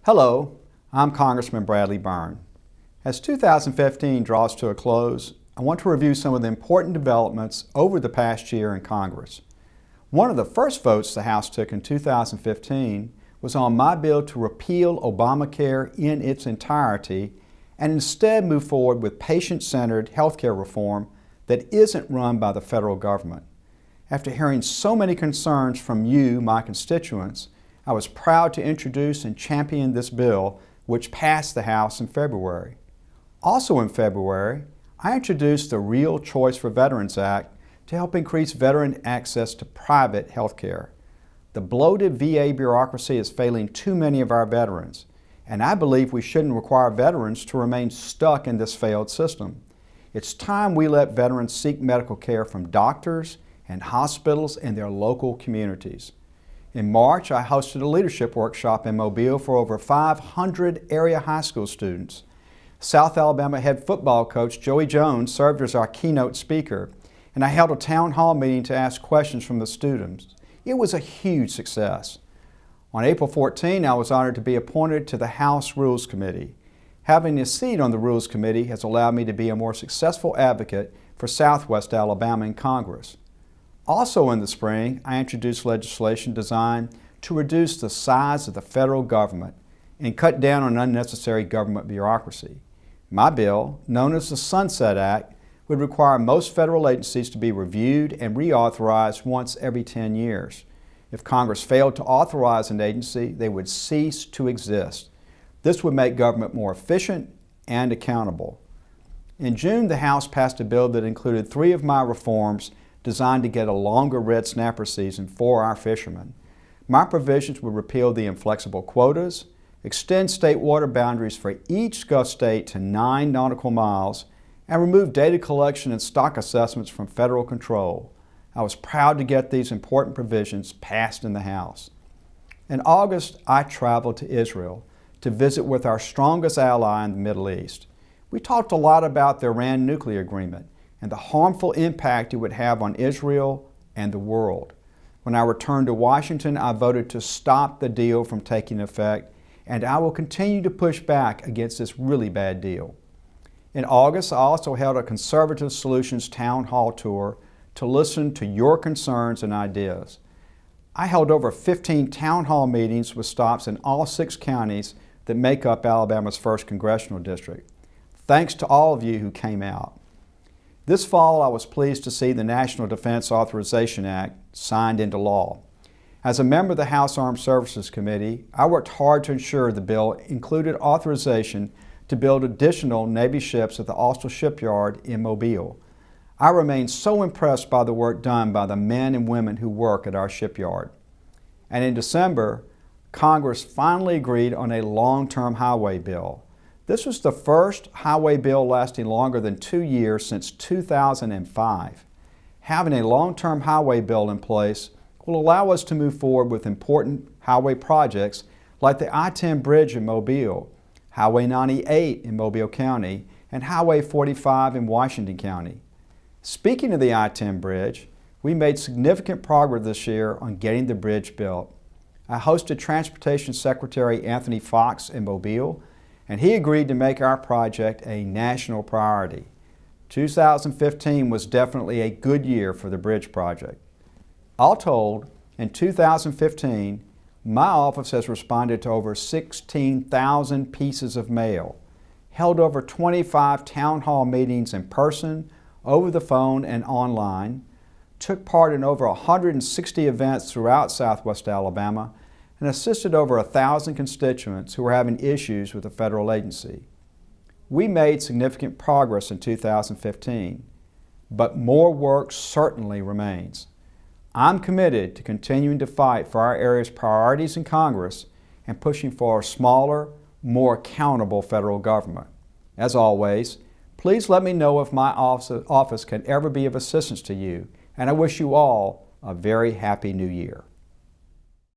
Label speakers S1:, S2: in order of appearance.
S1: Hello, I'm Congressman Bradley Byrne. As 2015 draws to a close, I want to review some of the important developments over the past year in Congress. One of the first votes the House took in 2015 was on my bill to repeal Obamacare in its entirety and instead move forward with patient-centered healthcare reform that isn't run by the federal government. After hearing so many concerns from you, my constituents, I was proud to introduce and champion this bill, which passed the House in February. Also in February, I introduced the Real Choice for Veterans Act to help increase veteran access to private health care. The bloated VA bureaucracy is failing too many of our veterans, and I believe we shouldn't require veterans to remain stuck in this failed system. It's time we let veterans seek medical care from doctors and hospitals in their local communities. In March, I hosted a leadership workshop in Mobile for over 500 area high school students. South Alabama head football coach Joey Jones served as our keynote speaker, and I held a town hall meeting to ask questions from the students. It was a huge success. On April 14, I was honored to be appointed to the House Rules Committee. Having a seat on the Rules Committee has allowed me to be a more successful advocate for Southwest Alabama in Congress. Also in the spring, I introduced legislation designed to reduce the size of the federal government and cut down on unnecessary government bureaucracy. My bill, known as the Sunset Act, would require most federal agencies to be reviewed and reauthorized once every 10 years. If Congress failed to authorize an agency, they would cease to exist. This would make government more efficient and accountable. In June, the House passed a bill that included 3 of my reforms designed to get a longer red snapper season for our fishermen. My provisions would repeal the inflexible quotas, extend state water boundaries for each Gulf state to 9 nautical miles, and remove data collection and stock assessments from federal control. I was proud to get these important provisions passed in the House. In August, I traveled to Israel to visit with our strongest ally in the Middle East. We talked a lot about the Iran nuclear agreement and the harmful impact it would have on Israel and the world. When I returned to Washington, I voted to stop the deal from taking effect, and I will continue to push back against this really bad deal. In August, I also held a Conservative Solutions town hall tour to listen to your concerns and ideas. I held over 15 town hall meetings with stops in all 6 counties that make up Alabama's 1st Congressional District. Thanks to all of you who came out. This fall, I was pleased to see the National Defense Authorization Act signed into law. As a member of the House Armed Services Committee, I worked hard to ensure the bill included authorization to build additional Navy ships at the Austal Shipyard in Mobile. I remain so impressed by the work done by the men and women who work at our shipyard. And in December, Congress finally agreed on a long-term highway bill. This was the first highway bill lasting longer than 2 years since 2005. Having a long-term highway bill in place will allow us to move forward with important highway projects like the I-10 bridge in Mobile, Highway 98 in Mobile County, and Highway 45 in Washington County. Speaking of the I-10 bridge, we made significant progress this year on getting the bridge built. I hosted Transportation Secretary Anthony Fox in Mobile, and he agreed to make our project a national priority. 2015 was definitely a good year for the bridge project. All told, in 2015, my office has responded to over 16,000 pieces of mail, held over 25 town hall meetings in person, over the phone, and online, took part in over 160 events throughout Southwest Alabama, and assisted over 1,000 constituents who were having issues with a federal agency. We made significant progress in 2015, but more work certainly remains. I'm committed to continuing to fight for our area's priorities in Congress and pushing for a smaller, more accountable federal government. As always, please let me know if my office can ever be of assistance to you, and I wish you all a very happy new year.